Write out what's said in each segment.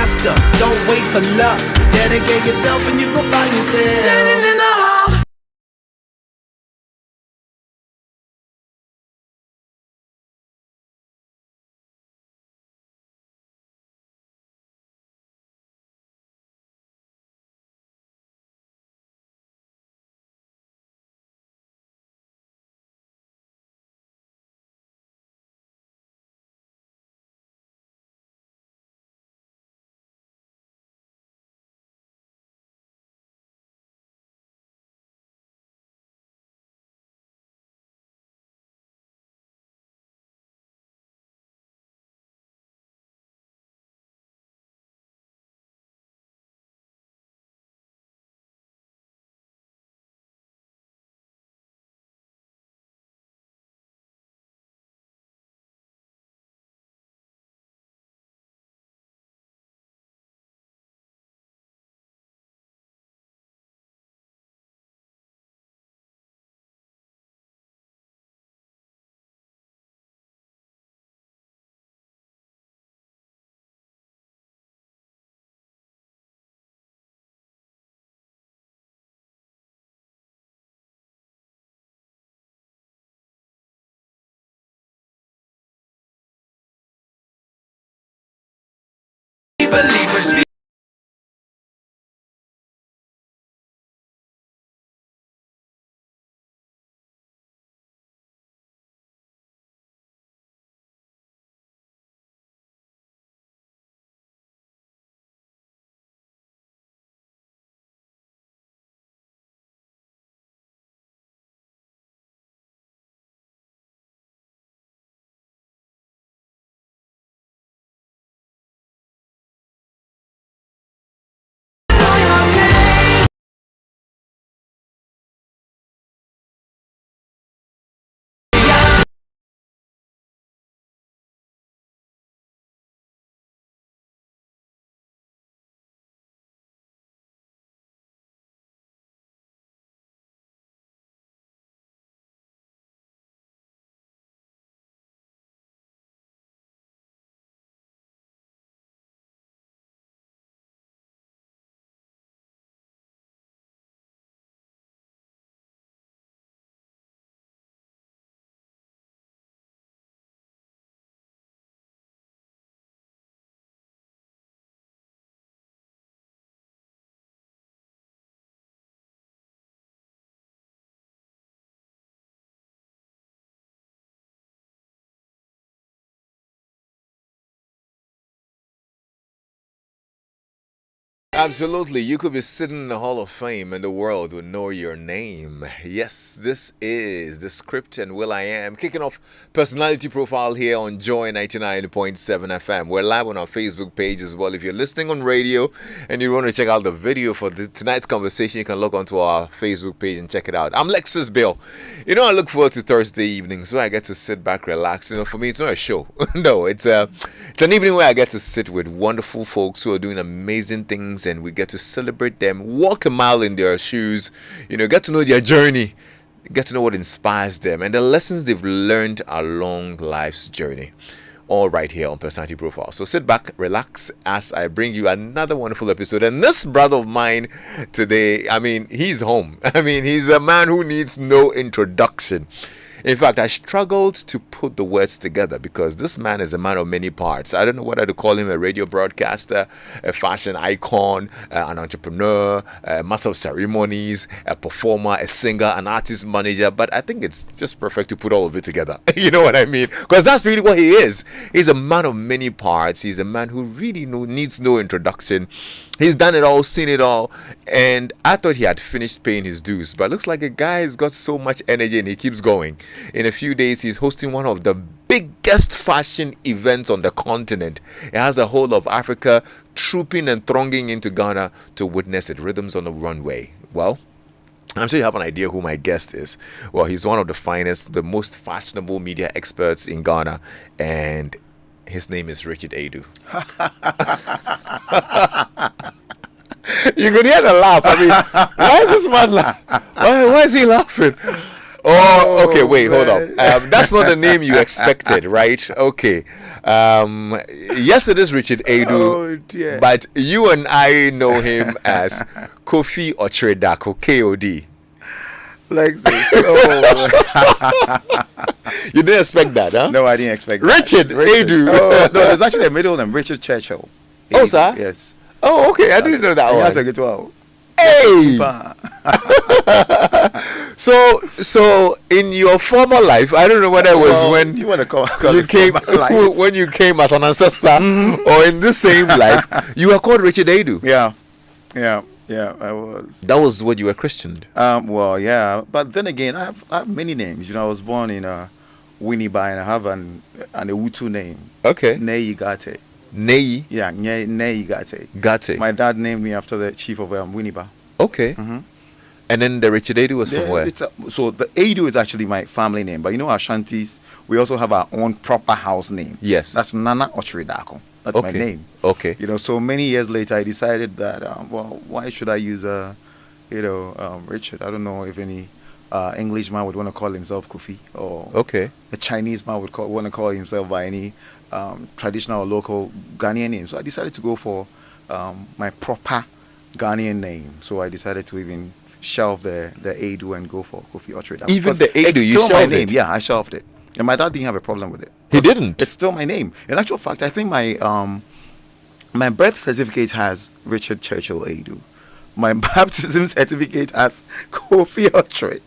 master. Don't wait for luck. Dedicate yourself and you gon' find yourself standing in the hall. Believers. Absolutely. You could be sitting in the Hall of Fame and the world would know your name. Yes, this is the script and Will I Am kicking off personality profile here on Joy 99.7 FM. We're live on our Facebook page as well. If you're listening on radio and you want to check out the video for tonight's conversation, you can log onto our Facebook page and check it out. I'm Lexis Bill. You know, I look forward to Thursday evenings where I get to sit back, relax. You know, for me, it's not a show. No, it's an evening where I get to sit with wonderful folks who are doing amazing things, and we get to celebrate them, walk a mile in their shoes, you know, get to know their journey, get to know what inspires them, and the lessons they've learned along life's journey. All right here on Personality Profile. So sit back, relax as I bring you another wonderful episode. And this brother of mine today, I mean, he's home. I mean, he's a man who needs no introduction. In fact, I struggled to put the words together because this man is a man of many parts. I don't know whether to call him a radio broadcaster, a fashion icon, an entrepreneur, a master of ceremonies, a performer, a singer, an artist manager, but I think it's just perfect to put all of it together. You know what I mean? Because that's really what he is. He's a man of many parts. He's a man who really needs no introduction. He's done it all, seen it all, and I thought he had finished paying his dues, but looks like a guy has got so much energy and he keeps going. In a few days, he's hosting one of the biggest fashion events on the continent. It has the whole of Africa trooping and thronging into Ghana to witness it. Rhythms on the Runway. Well, I'm sure you have an idea who my guest is. Well, he's one of the finest, the most fashionable media experts in Ghana, and his name is Richard Adu. You could hear the laugh. I mean, why is this man laughing? Why is he laughing? Oh, okay. Wait, hold man. up. That's not the name you expected, right? Okay. Yes, it is Richard Adu, Oh, dear. but you and I know him as Kofi Okyere Darko, KOD. Lexis. Oh. You didn't expect that, huh? No, I didn't expect that. Richard Adu. Oh, no, there's actually a middle name, Richard Churchill. Oh, sir? Yes. Oh, okay. I didn't know that He one. has a good one. Hey. So in your former life, I don't know whether it was when you want to call you it came former life. when you came as an ancestor, or in the same life, you were called Richard Adu. Yeah, I was. That was what you were christened. Well, yeah, but then again, I have many names. You know, I was born in Winneba, and I have an Ewutu name. Okay. Nei Gate. Nei Yeah, Nei Gate. Gate. My dad named me after the chief of Winneba. Okay. Mm-hmm. And then the Richard Adu was from where? So the Adu is actually my family name, but you know, Ashantis, we also have our own proper house name. Yes. That's Nana Okyere Darko. That's my name. Okay. You know, so many years later, I decided that, well, why should I use, Richard? I don't know if any Englishman would want to call himself Kofi, or a Chinese man would want to call himself by any traditional or local Ghanaian name. So I decided to go for my proper Ghanaian name. So I decided to even shelve the Adu and go for Kofi Okyere Darko. Even the Adu, you still shelved my name. it? Yeah, I shelved it. And my dad didn't have a problem with it. He didn't? It's still my name. In actual fact, I think my birth certificate has Richard Churchill Adu. My baptism certificate has Kofi Okyere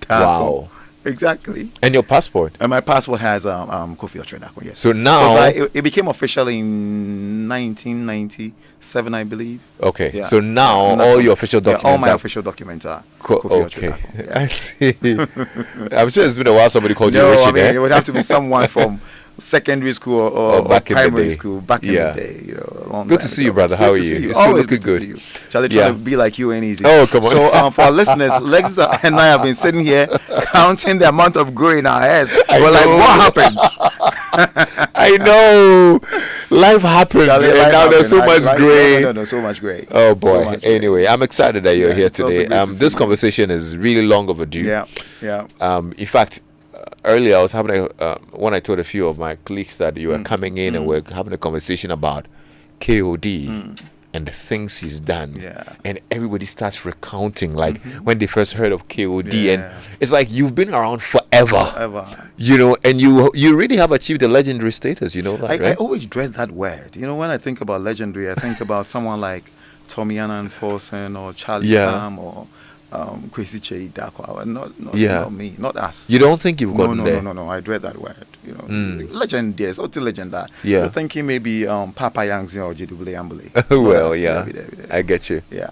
Darko. Wow. Exactly. And your passport? And my passport has Kofi Okyere Darko, yes. So now... it became official in 1997, I believe. Okay. Yeah. So now all your official documents all my are... official documents are Kofi Okyere Darko. Yeah. I see. I'm sure it's been a while somebody called you No, Richard, I mean, eh? it would have to be someone from secondary school or back in the primary day. school back Yeah. in the day. You know, a long Good time to see ago. you, brother. It's How good are to you? see You're still Always looking good. good. To see you. Charlie, Yeah. trying to be like you and easy. Oh, come on. So for our listeners, Lexis and I have been sitting here counting the amount of grey in our heads. We're like, what happened? I know. Life happened. Charlie, and life now there's so happened. much grey. No, so much grey. Oh So boy. much grey. Anyway, I'm excited that you're Yeah, here it's also today. great to see This you. conversation is really long overdue. Yeah. In fact, earlier I was having when I told a few of my colleagues that you were coming in and we're having a conversation about KOD and the things he's done. Yeah. And everybody starts recounting like when they first heard of KOD, Yeah. and it's like you've been around forever. Ever. You know, and you really have achieved a legendary status, you know that, I right? always dread that word. You know, when I think about legendary, I think about someone like Tommy Annan Forsen or Charlie Yeah. Sam or Kwesi Chei Darko. Yeah. Not me, not us. You don't think you've gotten there? No. I dread that word. You know, legend, yes, or legend that. Yeah. You're thinking maybe Papa Yang or JW Ambule. Well, yeah, I get you. Yeah.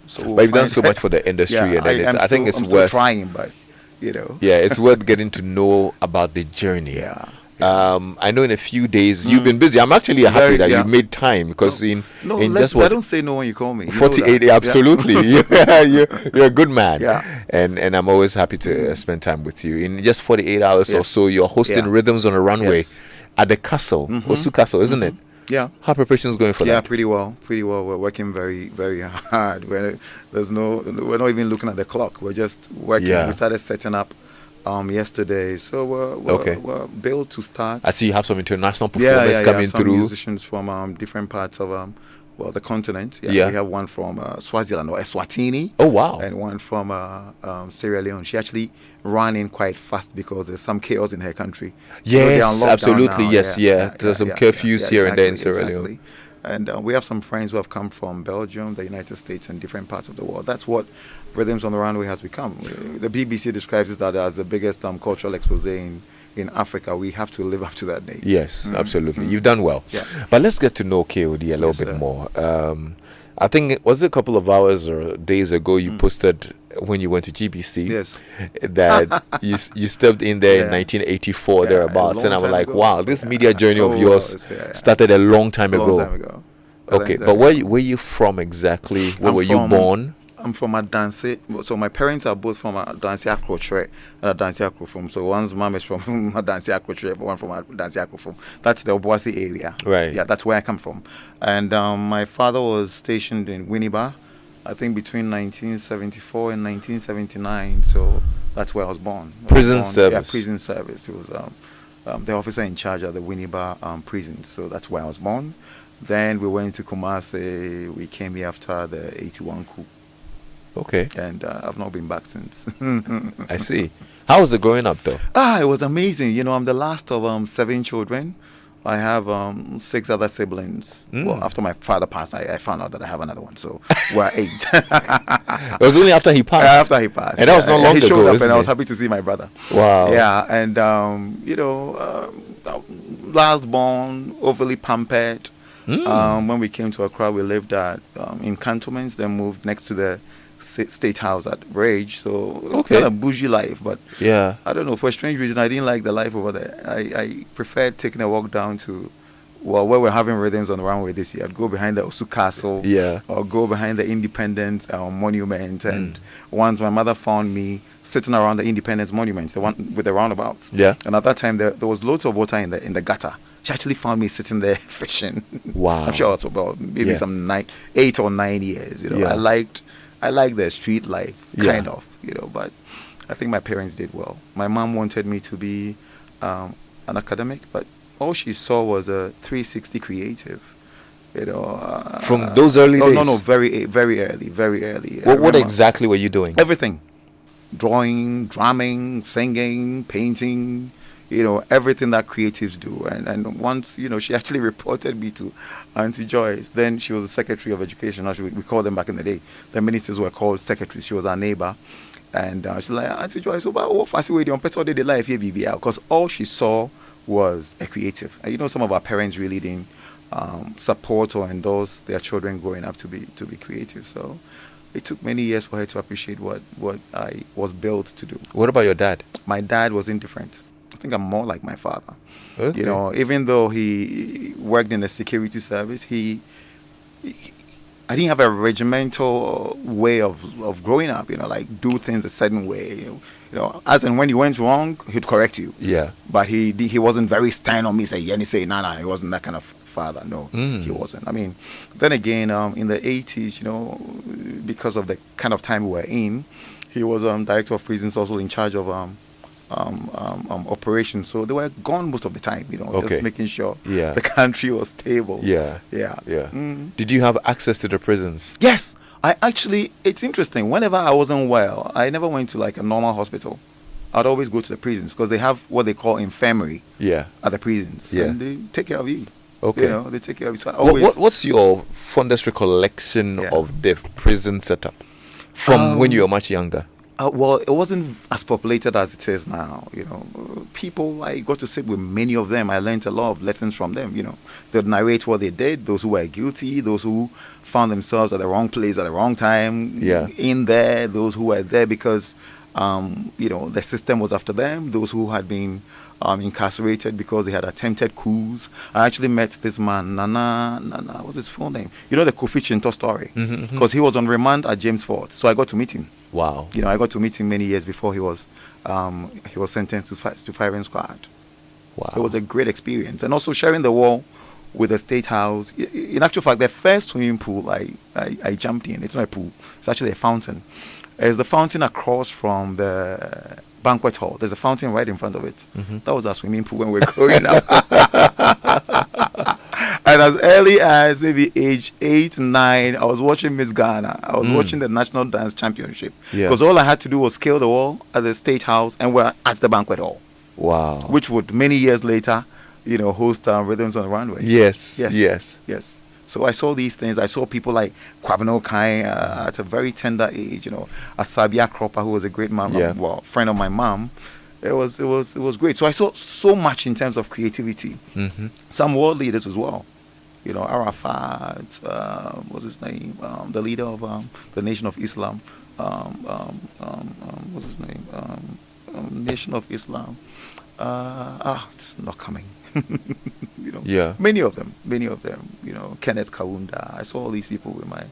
So But you've done so much for the industry, and then I think it's I'm still worth trying, but you know. Yeah, it's worth getting to know about the journey. Yeah. I know in a few days you've been busy. I'm actually happy that you made time because in just I don't say no when you call me. You know 48, that. absolutely. You're a good man. Yeah. And I'm always happy to spend time with you. In just 48 hours or so, you're hosting Yeah. Rhythms on the Runway Yes. at the castle, Osu Castle, isn't it? Yeah. How preparations going for Yeah, that? pretty well. We're working very, very hard. We're not even looking at the clock. We're just working. Yeah. We started setting up yesterday, so we're built to start. I see you have some international performers coming some through. musicians from different parts of the continent. Yeah. We have one from Swaziland or Eswatini. Oh wow! And one from Sierra Leone. She actually ran in quite fast because there's some chaos in her country. Yes, They're on lockdown absolutely. now. Yes, There's some curfews here and there in Sierra Leone. Leone. And we have some friends who have come from Belgium, the United States, and different parts of the world. That's what Rhythms on the Runway has become. The BBC describes it as the biggest cultural expose in Africa. We have to live up to that name. Yes, absolutely. You've done well. Yeah. But let's get to know KOD a little bit more. I think it was a couple of hours or days ago you posted when you went to GBC that you stepped in there in 1984 thereabouts, and I was like, wow, this media journey of yours started a long time ago. Okay, but where you from exactly? Where were you born? I'm from Adanse. So my parents are both from Adanse Akrotre and Adanse Akrofom. So one's mom is from Adanse Akrotre, one from Adanse Akrofom. That's the Obuasi area. Right. Yeah, that's where I come from. And my father was stationed in Winneba, I think between 1974 and 1979. So That's where I was born. Prison service. Yeah, prison service. It was the officer in charge of the Winneba prison. So that's where I was born. Then we went to Kumasi. We came here after the 81 coup. Okay. And I've not been back since. I see. How was it growing up, though? It was amazing. You know, I'm the last of 7 children. I have 6 other siblings. Well, after my father passed, I found out that I have another one. So we're 8. It was only after he passed. After he passed, and that was not long he ago. showed up, Isn't and I was it? happy to see my brother. Wow. Yeah, and last born, overly pampered. When we came to Accra, we lived at in cantonments. Then moved next to the State House at Rage. So kind of bougie life, but yeah, I don't know, for a strange reason I didn't like the life over there. I preferred taking a walk down to where we're having Rhythms on the Runway this year. I'd go behind the Osu Castle, or go behind the Independence Monument. And once my mother found me sitting around the Independence Monument, the one with the roundabouts. And at that time there was loads of water in the gutter. She actually found me sitting there fishing. Wow. I'm sure it's about maybe some 8 or 9 years. You know, I liked the street life, kind of, you know, but I think my parents did well. My mom wanted me to be an academic, but all she saw was a 360 creative, you know. From those early days? No, very early. What exactly were you doing? Everything. Drawing, drumming, singing, painting, you know, everything that creatives do. And once, you know, she actually reported me to Auntie Joyce. Then she was the Secretary of Education. Actually, we called them back in the day. The ministers were called secretaries. She was our neighbor. And she's like, Auntie Joyce, what fascinating on Petrol Day, the life here, BBL. Because all she saw was a creative. And you know, some of our parents really didn't support or endorse their children growing up to be creative. So it took many years for her to appreciate what I was built to do. What about your dad? My dad was indifferent. I think I'm more like my father. You know, even though he worked in the security service, I didn't have a regimental way of growing up, you know, like do things a certain way. You know, as and when you went wrong, he'd correct you. Yeah. But he wasn't very stern on me, say, nah, he wasn't that kind of father. No, he wasn't. I mean, then again, in the 80s, you know, because of the kind of time we were in, he was director of prisons, also in charge of operations. So they were gone most of the time, you know, just making sure the country was stable. Did you have access to the prisons? Yes. It's interesting. Whenever I wasn't well, I never went to like a normal hospital. I'd always go to the prisons because they have what they call infirmary at the prisons. And they take care of you. You know, they take care of you. So what's your fondest recollection of the prison setup from when you were much younger? Well, it wasn't as populated as it is now. You know, people, I got to sit with many of them. I learned a lot of lessons from them. You know, they'd narrate what they did, those who were guilty, those who found themselves at the wrong place at the wrong time in there, those who were there because, you know, the system was after them, those who had been incarcerated because they had attempted coups. I actually met this man, Nana, what's his full name? You know the Kofi Chinto story? Because he was on remand at James Ford. So I got to meet him. Wow. You know, I got to meet him many years before he was sentenced to firing squad. Wow. It was a great experience. And also sharing the wall with the State House. In actual fact, the first swimming pool I jumped in, it's not a pool, it's actually a fountain. It's the fountain across from the banquet hall. There's a fountain right in front of it. That was our swimming pool when we were growing up. And as early as maybe age 8, 9, I was watching Miss Ghana. I was watching the National Dance Championship. Because all I had to do was scale the wall at the State House and we're at the banquet hall. Wow. Which would, many years later, you know, host Rhythms On Da Runway. Yes. So I saw these things. I saw people like Kwabena Okai at a very tender age, you know, Asabia Cropper, who was a great friend of my mom. It was great. So I saw so much in terms of creativity. Some world leaders as well. You know, Arafat, what's his name? The leader of the Nation of Islam. What's his name? Nation of Islam. It's not coming. You know, many of them. You know, Kenneth Kaunda. I saw all these people with my.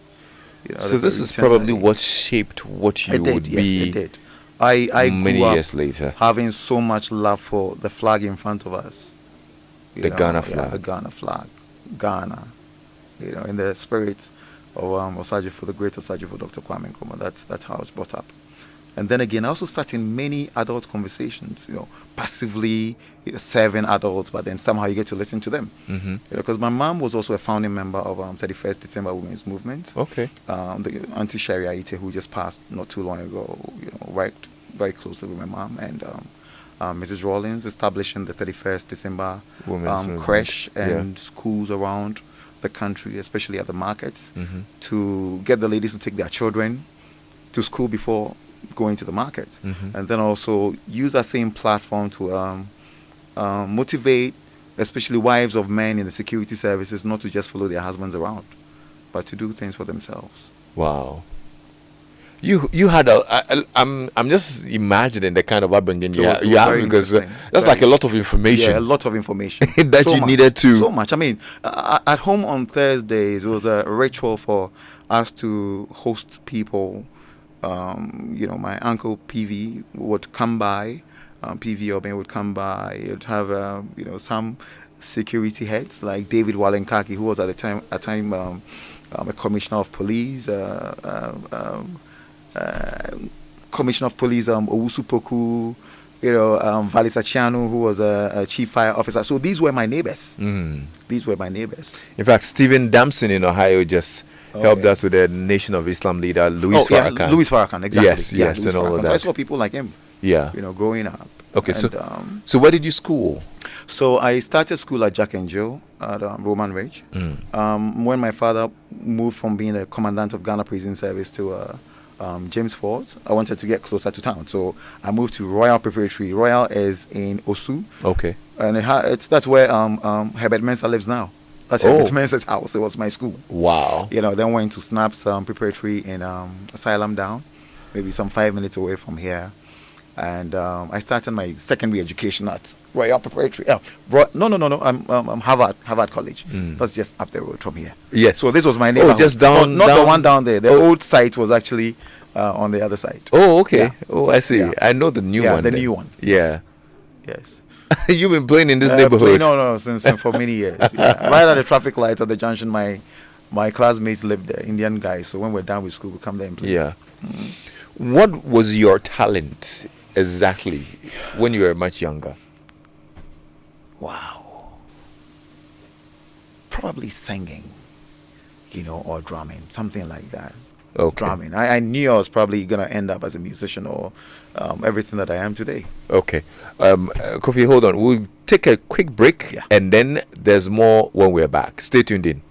You know, so this is probably what shaped what you would be. It did. I many grew up years later having so much love for the flag in front of us. The Ghana flag. The Ghana flag. Ghana. You know, in the spirit of Osajifo, the great Osajifo, Dr. Kwame Nkrumah. That's how I was brought up. And then again, I also sat in many adult conversations, passively serving adults, but then somehow you get to listen to them. Because my mom was also a founding member of 31st December Women's Movement. Okay. The Auntie Sharia Ite, who just passed not too long ago, worked very closely with my mom and Mrs. Rawlins, establishing the 31st December creche and schools around the country, especially at the markets, to get the ladies to take their children to school before going to the markets, and then also use that same platform to motivate, especially wives of men in the security services, not to just follow their husbands around, but to do things for themselves. Wow. You had I'm just imagining the kind of upbringing you have, because that's like a lot of information. Yeah, a lot of information that you needed to. So much. I mean, at home on Thursdays, it was a ritual for us to host people. My uncle PV would come by. PV Oben would come by. You'd have some security heads like David Walenkaki, who was at the time a commissioner of police. Commissioner of Police Owusu Poku, Valisa Chianu, who was a chief fire officer. So these were my neighbors. These were my neighbors. In fact, Stephen Damson in Ohio just helped us with the Nation of Islam leader, Louis Farrakhan. Yeah, Louis Farrakhan, exactly. Yes, and all of that. I saw people like him. Yeah. Growing up. Okay, so where did you school? So I started school at Jack and Jill at Roman Ridge. When my father moved from being a commandant of Ghana Prison Service to James Ford, I wanted to get closer to town, so I moved to Royal Preparatory. Royal is in Osu. Okay. And that's where Herbert Mensah lives now. That's Herbert Mensah's house. It was my school. Wow. Then went to Snaps Preparatory in Asylum Down, maybe some 5 minutes away from here. And I started my secondary education at Royal Preparatory. No. I'm Harvard College. That's just up the road from here. Yes. So this was my neighborhood. Oh, just down. Not the one down there. The old site was actually on the other side. Oh, okay. Yeah. Oh, I see. Yeah. I know the new one. The new one. Yeah. Yes. You've been playing in this neighborhood? No, since for many years. Yeah. Right at the traffic lights at the junction, my classmates lived there, Indian guys. So when we're done with school, we come there and play. Yeah. What was your talent exactly when you were much younger? Wow. Probably singing, or drumming, something like that. Okay. Drumming. I knew I was probably going to end up as a musician or everything that I am today. Okay. Kofi, hold on. We'll take a quick break, and then there's more when we're back. Stay tuned in.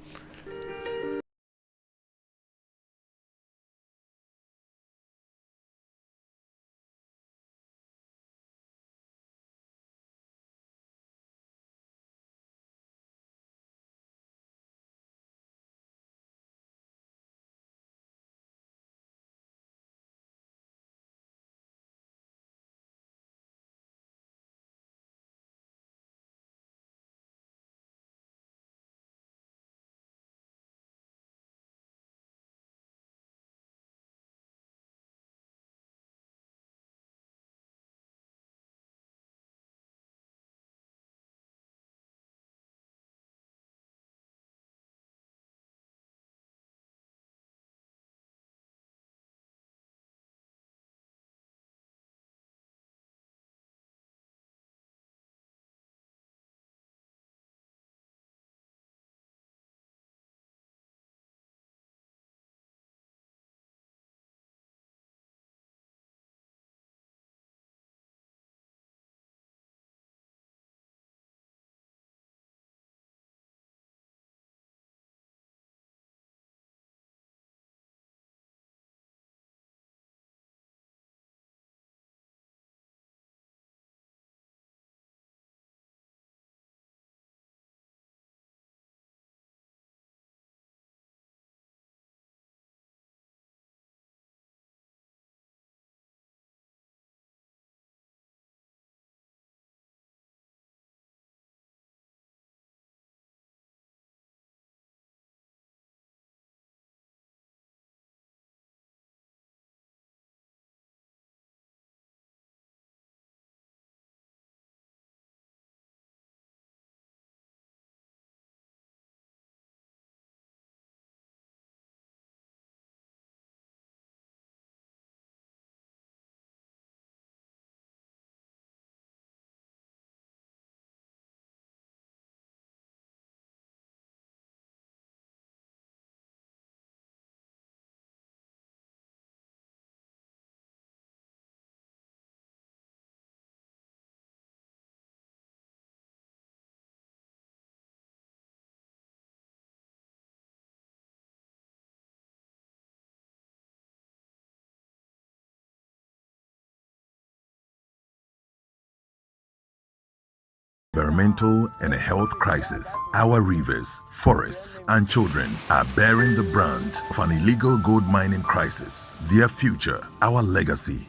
environmental and a health crisis. Our rivers, forests, and children are bearing the brunt of an illegal gold mining crisis. Their future, our legacy,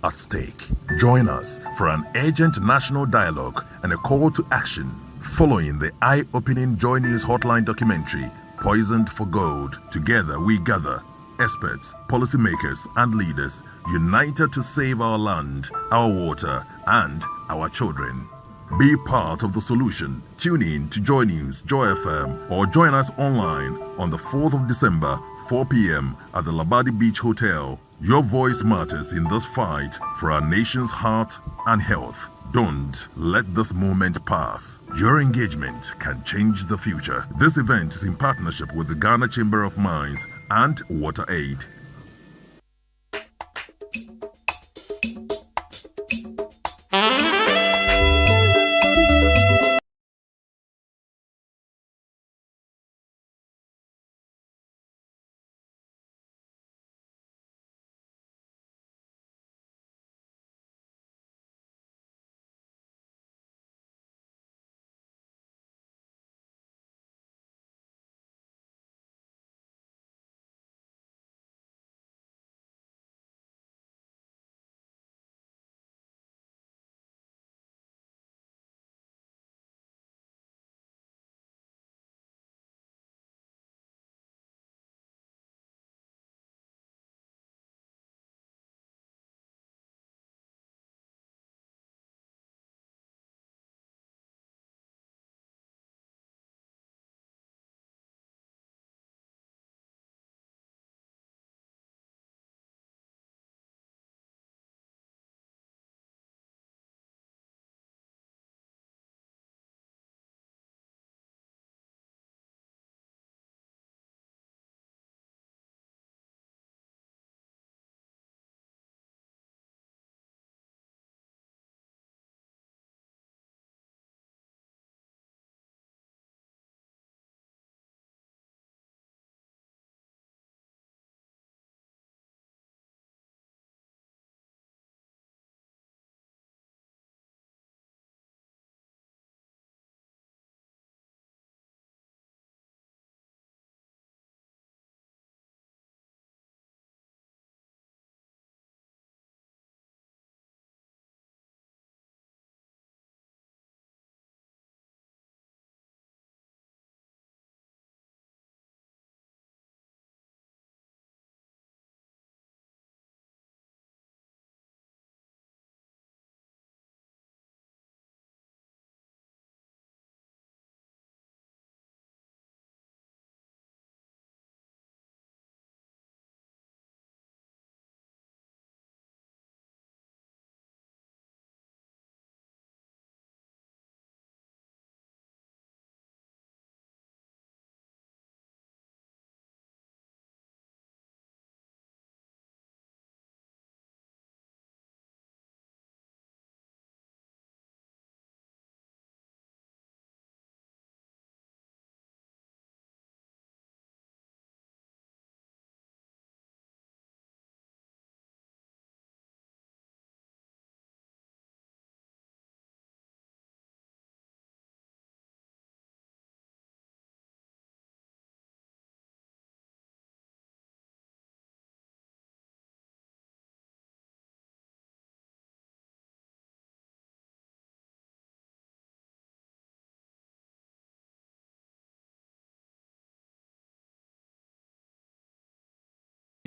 at stake. Join us for an urgent national dialogue and a call to action following the eye-opening Joy News Hotline documentary, Poisoned for Gold. Together we gather experts, policymakers, and leaders united to save our land, our water, and our children. Be part of the solution. Tune in to Joy News, Joy FM, or join us online on the 4th of December, 4 p.m. at the Labadi Beach Hotel. Your voice matters in this fight for our nation's heart and health. Don't let this moment pass. Your engagement can change the future. This event is in partnership with the Ghana Chamber of Mines and WaterAid.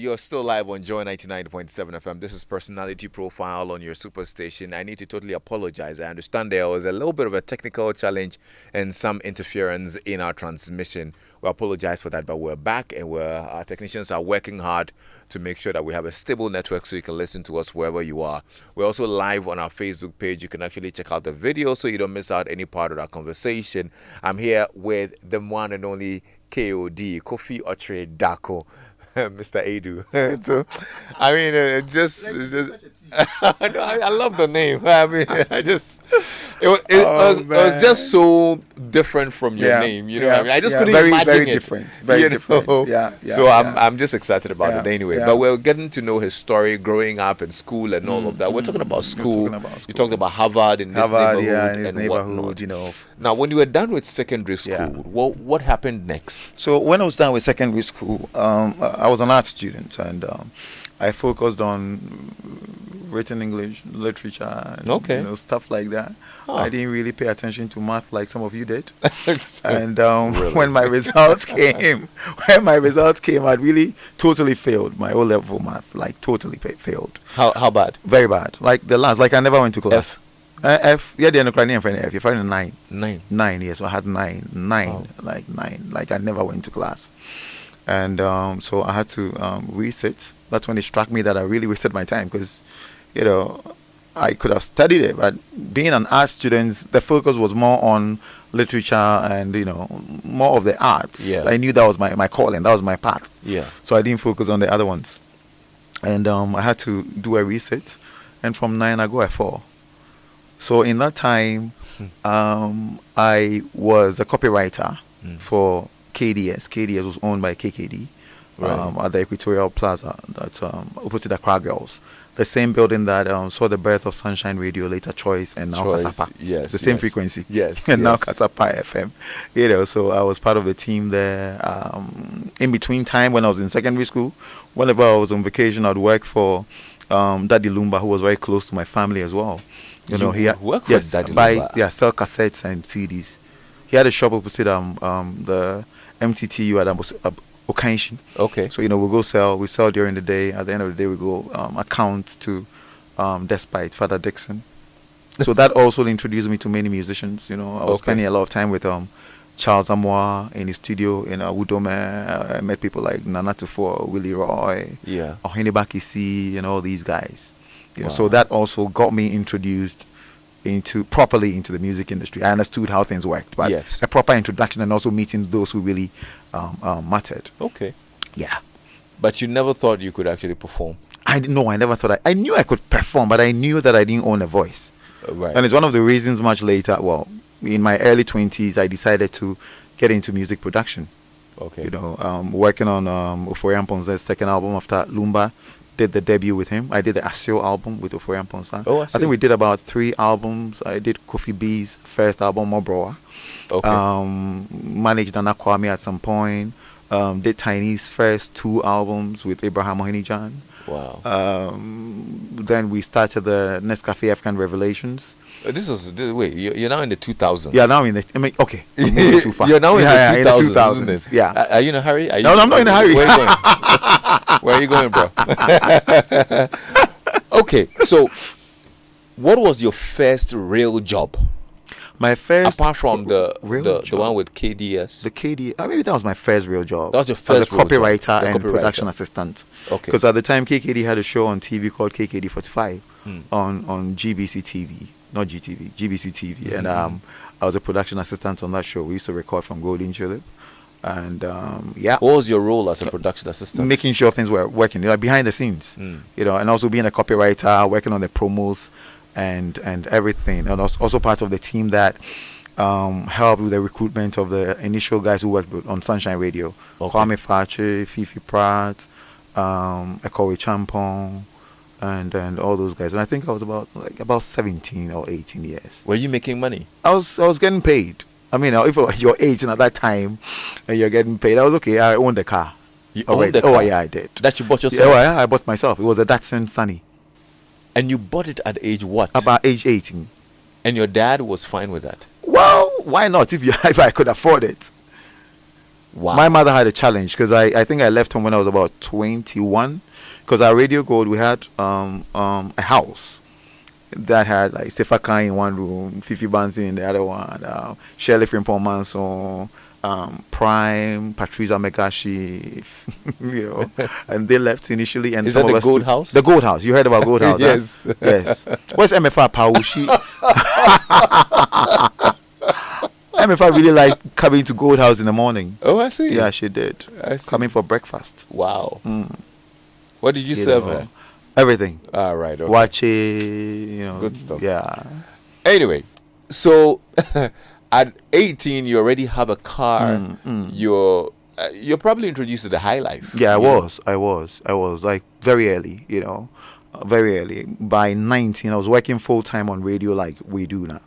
You're still live on Joy 99.7 FM. This is Personality Profile on your superstation. I need to totally apologize. I understand there was a little bit of a technical challenge and some interference in our transmission. We apologize for that, but we're back and our technicians are working hard to make sure that we have a stable network so you can listen to us wherever you are. We're also live on our Facebook page. You can actually check out the video so you don't miss out any part of our conversation. I'm here with the one and only KOD, Kofi Okyere Darko. Mr. Edu. So, I mean, I love the name. I mean, It was just so different from your name, you know. What I mean, I just couldn't imagine very it. Different, very different. So I'm just excited about it anyway. But we're getting to know his story, growing up in school and all of that. We're talking about school. You talked about Harvard in this neighborhood and whatnot. You know. Now, when you were done with secondary school, what happened next? So when I was done with secondary school, I was an art student, and I focused on written English, literature, and stuff like that. I didn't really pay attention to math like some of you did. And really? when my results came, I'd really totally failed my O-level math, like totally failed. How bad? Very bad. Like the last, like I never went to class. F, yeah, the Ukrainian friend F. You're finding 9. 9, yes. So I had 9, like I never went to class. And so I had to resit. That's when it struck me that I really wasted my time, because, you know, I could have studied it, but being an art student, the focus was more on literature and, you know, more of the arts. Yeah. I knew that was my calling, that was my path. Yeah. So I didn't focus on the other ones. And I had to do a resit, and from 9 I go at 4. So in that time, I was a copywriter for KDS. KDS was owned by KKD at the Equatorial Plaza, that's opposite the Crowd Girls. The same building that saw the birth of Sunshine Radio, later Choice, and now Kasapa. Yes, the same frequency. Yes, and now Kasapa FM. You know, so I was part of the team there. In between time, when I was in secondary school, whenever I was on vacation, I'd work for Daddy Lumba, who was very close to my family as well. You know, he worked with Daddy Lumba? Sell cassettes and CDs. He had a shop opposite the MTTU at Okanshin. Okay. So, you know, we sell during the day. At the end of the day, we go account to Despite Father Dixon. So that also introduced me to many musicians. You know, I was spending a lot of time with Charles Amoa in his studio in Wudome. I met people like Nana Tufo, Willie Roy, Ohene Bakisi, and all these guys. You know, so that also got me introduced properly into the music industry. I understood how things worked, but a proper introduction, and also meeting those who really mattered. Okay. Yeah. But you never thought you could actually perform? I never thought. I knew I could perform, but I knew that I didn't own a voice. Right. And it's one of the reasons much later, in my early 20s, I decided to get into music production. Okay. You know, working on Oforian Ponce's second album after Lumba. Did the debut with him. I did the Asio album with Oforian Ponce. Oh, I see. I think we did about 3 albums. I did Kofi B's first album, Mobroa. Okay. Managed Nana Kwame at some point. Did Tiny's first 2 albums with Abraham Mohinijan. Wow. Then we started the Nescafe African Revelations. Wait, you're now in the 2000s. Yeah, now okay. I'm moving too fast. You're now in the 2000s, in the 2000s, isn't it? Yeah. Are you in a hurry? No, I'm not in a hurry. Where are you going? Where are you going, bro? Okay, so what was your first real job? My first, apart from the job, one with KDS. The KD, maybe that was my first real job. That was your first as a copywriter and production assistant. Okay. Because at the time KKD had a show on TV called KKD 45 on GBC TV, not GTV, GBC TV, and I was a production assistant on that show. We used to record from Golden Tulip, and What was your role as a production assistant? Making sure things were working, you know, behind the scenes, you know, and also being a copywriter, working on the promos and everything, and also part of the team that helped with the recruitment of the initial guys who worked on Sunshine Radio. Kwame Fache, Fifi Pratt, Ekowe Champong, and all those guys. And I think I was about 17 or 18 years. Were you making money? I was getting paid. I mean, if you're 18 at that time and you're getting paid, I was okay. I owned the car. You owned the car? Oh, yeah, I did. That you bought yourself? Yeah, I bought myself. It was a Datsun Sunny. And you bought it at age what? About age 18. And your dad was fine with that? Well, why not if I could afford it? Wow. My mother had a challenge because I think I left home when I was about 21. Because our Radio Gold, we had a house that had like Sefa Khan in one room, Fifi Bansi in the other one, Shirley Frimpong Manson, Prime, Patricia Megashi, you know, and they left initially. And is that the Gold House? The Gold House. You heard about Gold House? Yes. Huh? Yes. What's MFR Paushi? MFR really liked coming to Gold House in the morning. Oh, I see. Yeah, she did. Coming for breakfast. Wow. What did you serve her? Everything. All right. Okay. Watch it, you know. Good stuff. Yeah. Anyway, So at 18, you already have a car. You're probably introduced to the high life. Yeah, I was like very early, very early. By 19, I was working full time on radio like we do now.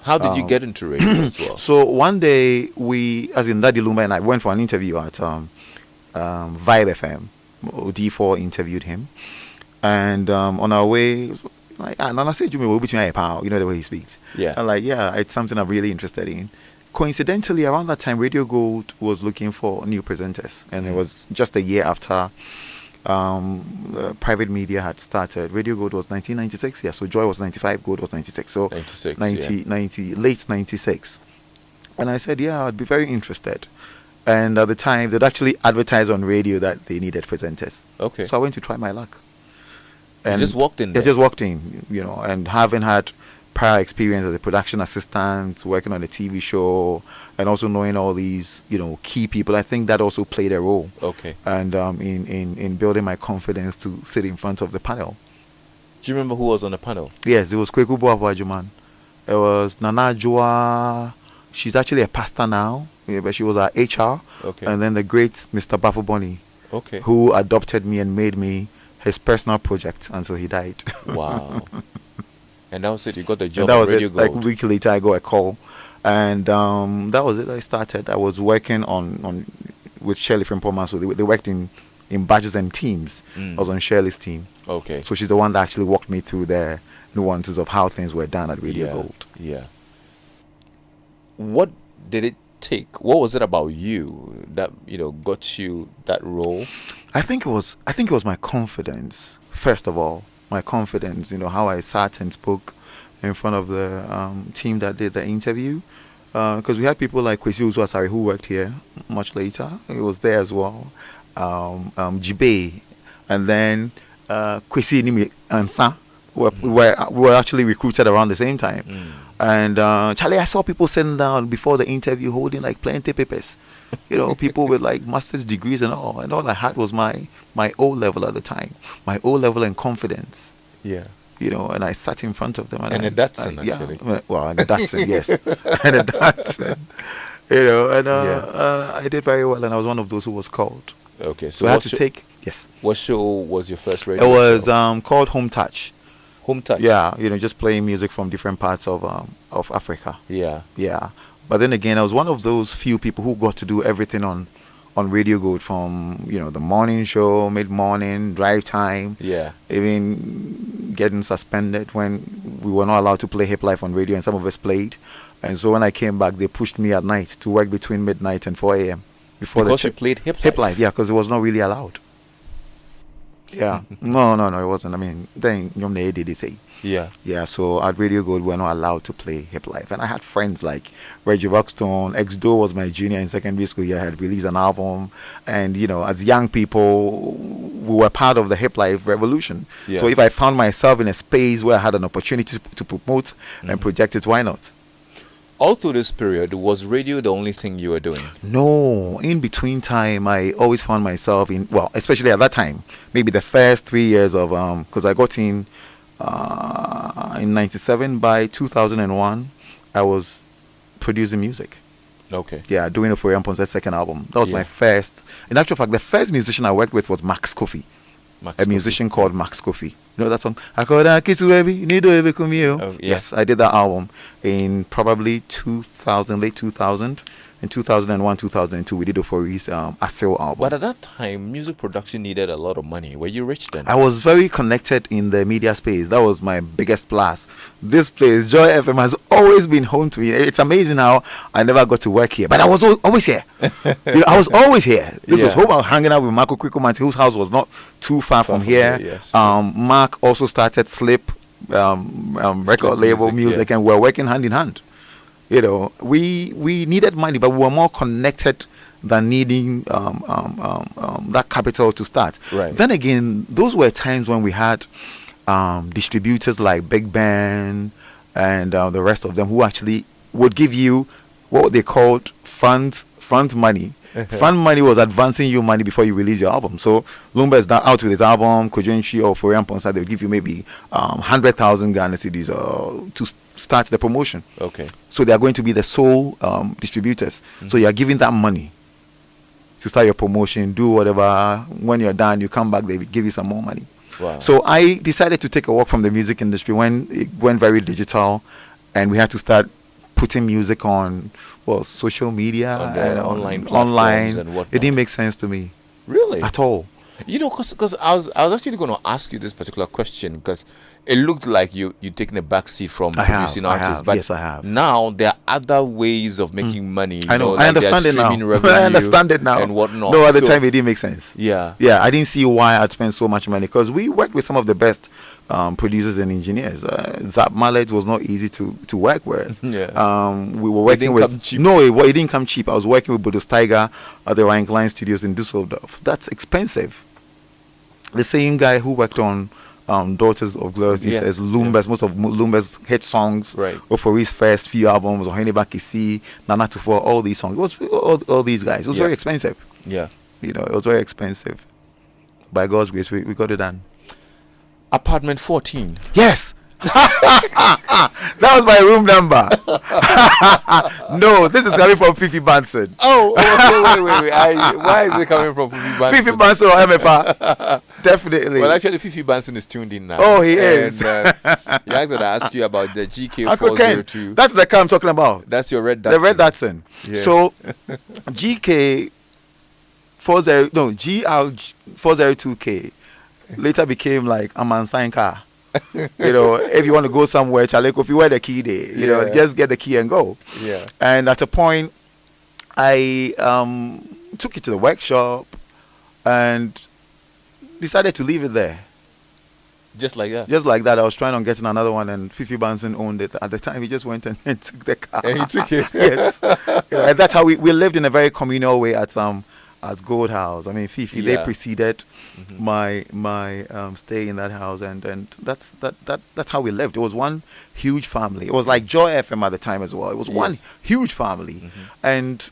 How did you get into radio as well? So one day Daddy Lumba and I went for an interview at Vibe FM. D4 interviewed him, and on our way, like, and I said, "We'll between a pal." You know the way he speaks. Yeah. I'm like, yeah, it's something I'm really interested in. Coincidentally, around that time, Radio Gold was looking for new presenters, and it was just a year after private media had started. Radio Gold was 1996, yeah. So Joy was 95, Gold was 96. So 96, 90, late 96. And I said, yeah, I'd be very interested. And at the time, they'd actually advertise on radio that they needed presenters. Okay. So I went to try my luck. And you just walked in there? Yeah, just walked in, and having had prior experience as a production assistant, working on a TV show, and also knowing all these, key people, I think that also played a role. Okay. And in building my confidence to sit in front of the panel. Do you remember who was on the panel? Yes, it was Kweku Boavuajuman. It was Nana Joa. She's actually a pastor now, but she was our HR. Okay. And then the great Mr. Bafuboni, okay, who adopted me and made me his personal project until he died. Wow. And that was it. You got the job. And that was Radio it. Gold. Like a week later, I got a call, and that was it. I started. I was working on with Shirley from Poma, so they worked in batches and teams. I was on Shirley's team. Okay. So she's the one that actually walked me through the nuances of how things were done at Radio Gold. Yeah. What did it take? What was it about you that got you that role? I think it was my confidence. First of all, my confidence. How I sat and spoke in front of the team that did the interview. Because we had people like Kwesi Uzuasari who worked here much later. He was there as well. Jibe, and then Kwesi Nimi Ansa. We were actually recruited around the same time. And Charlie, I saw people sitting down before the interview holding like plenty papers. People with like master's degrees and all I had was my O level at the time, my O level and confidence. Yeah. And I sat in front of them. And a Datsun, actually. Yeah, well, and a Datsun, yes. And a Datsun. I did very well, and I was one of those who was called. Okay, so I had to take, yes. What show was your first radio show? It was show? Called Home Touch. Home Touch? Yeah, just playing music from different parts of Africa. Yeah. Yeah. But then again, I was one of those few people who got to do everything on Radio Gold, from the morning show, mid-morning, drive time. Yeah. Even getting suspended when we were not allowed to play Hip Life on radio, and some of us played. And so when I came back, they pushed me at night to work between midnight and 4 a.m. Because you played Hip Life, yeah, because it was not really allowed. Yeah. No, it wasn't. I mean, then they did say. Yeah. Yeah, so at Radio Gold, we were not allowed to play Hip Life. And I had friends like Reggie Rockstone. X-Do was my junior in secondary school. He had released an album. And, as young people, we were part of the Hip Life revolution. Yeah. So if I found myself in a space where I had an opportunity to promote and project it, why not? All through this period, was radio the only thing you were doing? No. In between time, I always found myself especially at that time, maybe the first 3 years of, because I got in 97. By 2001, I was producing music. Okay. Yeah, doing it for Ponce's second album. That was my first. In actual fact, the first musician I worked with was Max Kofi. Musician called Max Kofi. You know that song? Yes, I did that album in probably 2000, late 2000. In 2001, 2002, we did Ofori's Asil album. But at that time, music production needed a lot of money. Were you rich then? I was very connected in the media space. That was my biggest plus. This place, Joy FM, has always been home to me. It's amazing how I never got to work here, but I was always here. I was always here. This was home. I was hanging out with Marco Kwikumanti, whose house was not too far from here. Yes. Mark also started Slip record label music, and we're working hand in hand. We needed money, but we were more connected than needing that capital to start. Right. Then again, those were times when we had distributors like Big Ben and the rest of them, who actually would give you what they called front money. Front money was advancing you money before you release your album. So Lumba is now out with his album, Kojenshi or Forian Ponsa, they'll give you maybe 100,000 Ghana cedis or start the promotion. Okay. So they are going to be the sole distributors. So you are giving that money to start your promotion, do whatever. When you're done, you come back, they give you some more money. Wow. So I decided to take a walk from the music industry when it went very digital, and we had to start putting music on, well, social media and online platforms online. And whatnot. It didn't make sense to me. Really? At all. You know, because I was actually going to ask you this particular question, because it looked like you're taking a back seat from producing artists. But yes, I have. Now there are other ways of making money. I know. Like I understand it now. I understand it now. And whatnot. No, at the time it didn't make sense. Yeah. Yeah, I didn't see why I'd spend so much money, because we worked with some of the best producers and engineers. Zap Mallet was not easy to work with. Yeah. We were working with. It didn't come cheap. I was working with Bodo Steiger at the Ryan Klein Studios in Düsseldorf. That's expensive. The same guy who worked on Daughters of Glory, as Lumba's, most of Lumba's hit songs, right? Ofori's first few albums, or Ohene Bakisi, Nana Tufo, all these songs. It was all these guys. It was very expensive. Yeah. You know, it was very expensive. By God's grace, we got it done. Apartment 14. Yes. That was my room number. No, this is coming from Fifi Banson. Oh, wait. Why is it coming from Fifi Banson? Fifi Banson or MFR? Definitely. Well, actually, Fifi Banson is tuned in now. Oh, he is. He asked that I ask you about the GK402. That's the car I'm talking about. That's your red Datsun. The red Datsun. Yeah. So, GR402K later became like a man-signed car. You know, if you want to go somewhere, Chaleko, if you wear the key there, you know, just get the key and go. Yeah. And at a point, I took it to the workshop and decided to leave it there. Just like that? Just like that. I was trying on getting another one, and Fifi Banson owned it. At the time, he just went and took the car. And he took it? Yes. And that's how we lived in a very communal way at Gold House. I mean, Fifi, they preceded my stay in that house, and that's how we lived. It was one huge family. It was like Joy FM at the time as well. It was one huge family, and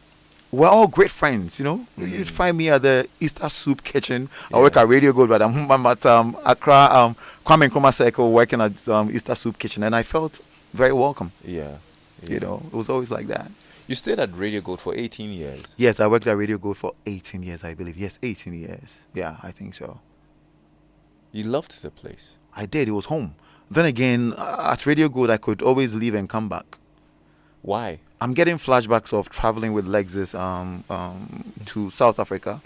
we're all great friends. You know, you'd find me at the Easter Soup Kitchen. I work at Radio Gold, but I'm at Accra, Kwame Nkrumah Circle, working at Easter Soup Kitchen, and I felt very welcome. Yeah. You know, it was always like that. You stayed at Radio Gold for 18 years. Yes, I worked at Radio Gold for 18 years, I believe. Yes, 18 years. Yeah, I think so. You loved the place. I did. It was home. Then again, at Radio Gold, I could always leave and come back. Why? I'm getting flashbacks of traveling with Lexis to South Africa.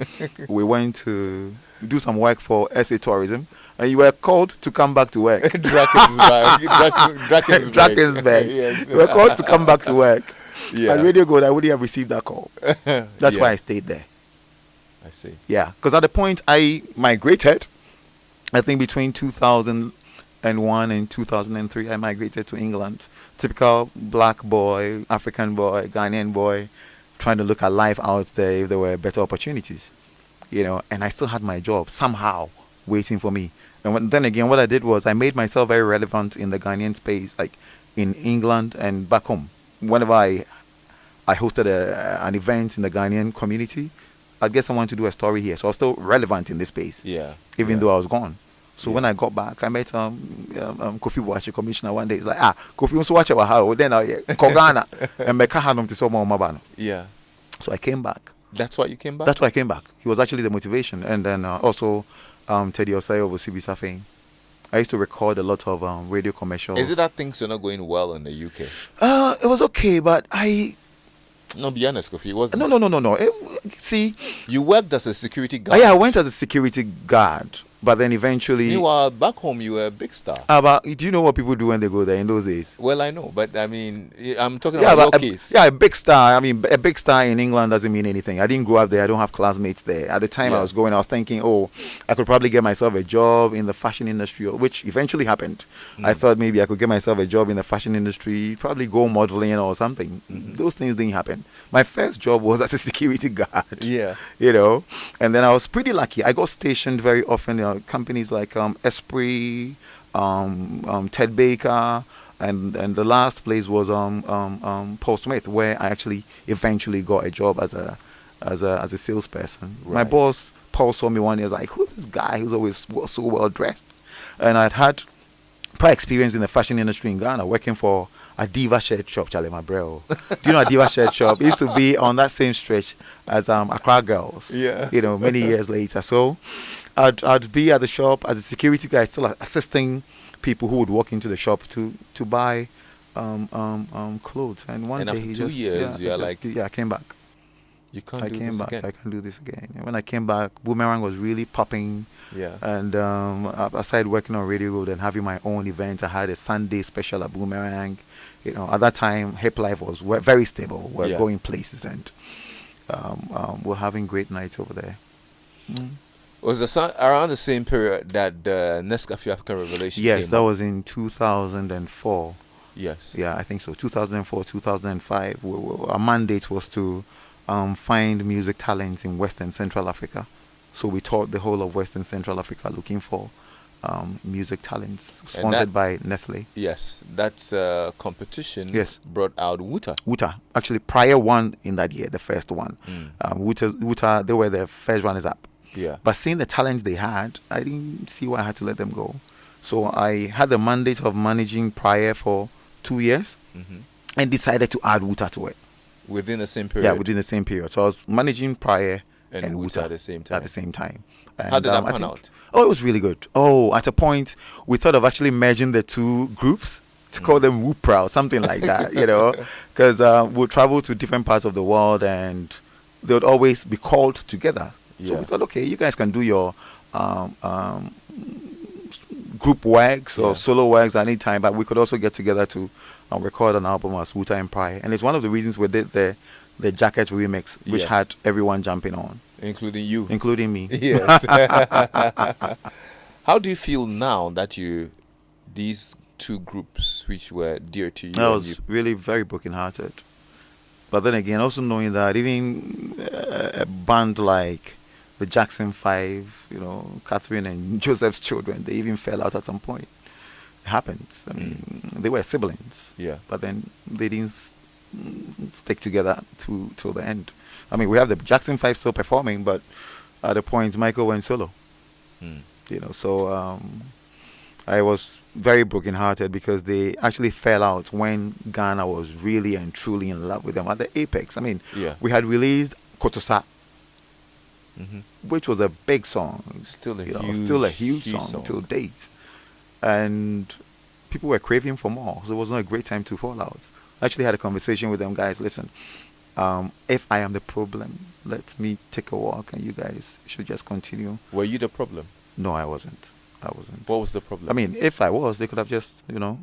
We went to do some work for SA Tourism, and you were called to come back to work. Drakensberg. Yes. You were called to come back to work. Yeah. At Radio Gold, I wouldn't have received that call. That's why I stayed there. I see. Yeah, because at the point I migrated, I think between 2001 and 2003, I migrated to England. Typical black boy, African boy, Ghanaian boy, trying to look at life out there if there were better opportunities. You know, and I still had my job somehow waiting for me. And then again, what I did was I made myself very relevant in the Ghanaian space, like in England and back home. Whenever I hosted an event in the Ghanaian community, I'd get someone to do a story here. So I was still relevant in this space, even though I was gone. So when I got back, I met Kofi Okyere Commissioner one day. He's like, Kofi Okyere Darko. Then I Kogana and Meka Hanum to Somo Mabano. Yeah. So I came back. That's why you came back? That's why I came back. He was actually the motivation. And then also Teddy Osei of Sibisa fame. I used to record a lot of radio commercials. Is it that things are not going well in the UK? It was okay, but No, be honest, Kofi. It wasn't. No. See, you worked as a security guard. Yeah, I went as a security guard, but then eventually. You were back home. You were a big star. But do you know what people do when they go there in those days? Well, I know, but I mean, I'm talking about your case. A big star. I mean, a big star in England doesn't mean anything. I didn't grow up there. I don't have classmates there. At the time I was going, I was thinking, I could probably get myself a job in the fashion industry, which eventually happened. I thought maybe I could get myself a job in the fashion industry, probably go modeling or something. Those things didn't happen. My first job was as a security guard. Yeah. You know, and then I was pretty lucky. I got stationed very often companies like Esprit, Ted Baker, and the last place was Paul Smith, where I actually eventually got a job as a salesperson. Right. My boss Paul saw me one day. Was like, "Who's this guy who's always so well dressed?" And I'd had prior experience in the fashion industry in Ghana, working for a Diva shirt shop, Charlie Mabrel. Do you know a Diva shirt shop? It used to be on that same stretch as Accra Girls. Yeah. You know, many years later. So I'd be at the shop as a security guy, still assisting people who would walk into the shop to buy clothes. And one day after he 2 just, years, you're like, I came back. You can't I do came this back. again. I can't do this again. And when I came back, Boomerang was really popping. Yeah. And aside working on Radio Road and having my own event, I had a Sunday special at Boomerang. You know, at that time, Hip Life was very stable. We're going places, and we're having great nights over there. Was around the same period that the Nescafe African Revelation Yes, came that up? was in 2004. Yes. Yeah, I think so. 2004, 2005. Our mandate was to find music talents in West and Central Africa. So we toured the whole of West and Central Africa looking for music talents, sponsored by Nestle. Yes, that's competition. Yes. Brought out Wuta. Wuta. Actually, Prior won in that year, the first one. Wuta, they were the first runners up. Yeah. But seeing the talents they had, I didn't see why I had to let them go. So I had the mandate of managing Prior for 2 years and decided to add Wuta to it. Within the same period? Yeah, within the same period. So I was managing Prior and Wuta at the same time. At the same time. And, how did that pan out? Oh, it was really good. Oh, at a point, we thought of actually merging the two groups to call them Whoopra or something like that, you know, because we'll travel to different parts of the world and they would always be called together. So we thought, okay, you guys can do your group works or solo works at any time, but we could also get together to record an album as Wuta and Prior. And it's one of the reasons we did the Jacket remix, which had everyone jumping on. Including you. Including me. Yes. How do you feel now that these two groups, which were dear to you? I was really very brokenhearted. But then again, also knowing that even a band like the Jackson 5, you know, Catherine and Joseph's children, they even fell out at some point. It happened. I mean, they were siblings. Yeah. But then they didn't stick together till the end. I mean, we have the Jackson 5 still performing, but at a point, Michael went solo. You know, so I was very brokenhearted because they actually fell out when Ghana was really and truly in love with them at the apex. I mean, we had released Kotosa, which was a big song. Still a huge song till date. And people were craving for more, so it was not a great time to fall out. I actually had a conversation with them, guys. Listen, if I am the problem, let me take a walk and you guys should just continue. Were you the problem? No, I wasn't. What was the problem? I mean, if I was, they could have just, you know,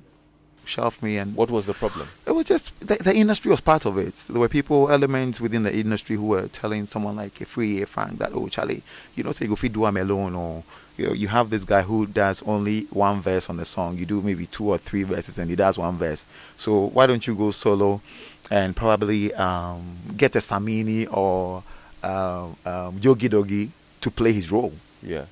shelved me. And what was the problem? It was just the industry was part of it. There were elements within the industry who were telling someone like a free Frank that, oh, Charlie, you know, say you go do I'm alone, or you know, you have this guy who does only one verse on the song. You do maybe 2 or 3 verses and he does one verse. So why don't you go solo and probably get a Samini or Yogi Dogi to play his role? Yeah.